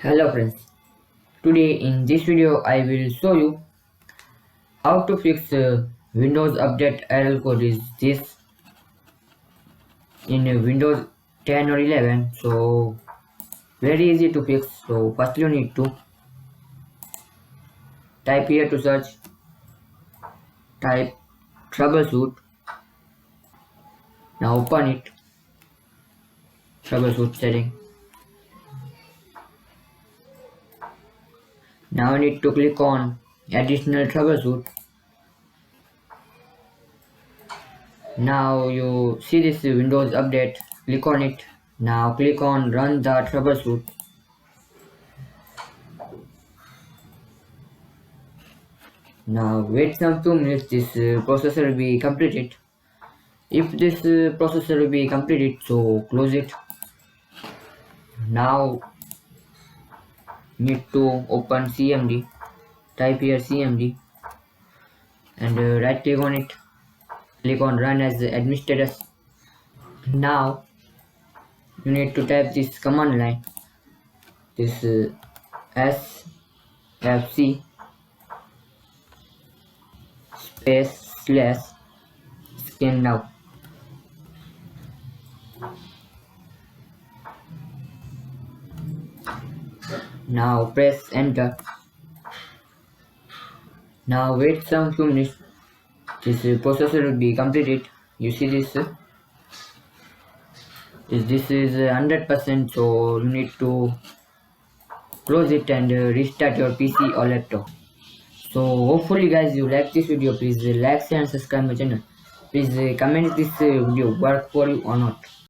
Hello friends, today in this video I will show you how to fix Windows Update error code is this in Windows 10 or 11. So very easy to fix. So first you need to type here to search, type troubleshoot. Now open it, troubleshoot setting. Now you need to click on additional troubleshoot. Now you see this Windows update, click on it. Now click on run the troubleshoot. Now wait some 2 minutes, this processor will be completed. If this processor will be completed, so close it. Now need to open CMD, type here CMD and right click on it, click on run as administrator. Now you need to type this command line, this sfc space slash scan now. Now press enter. Now wait some few minutes, this processor will be completed. You see this this is 100%, so you need to close it and restart your PC or laptop. So hopefully guys you like this video. Please like, share and subscribe my channel. Please comment this video work for you or not.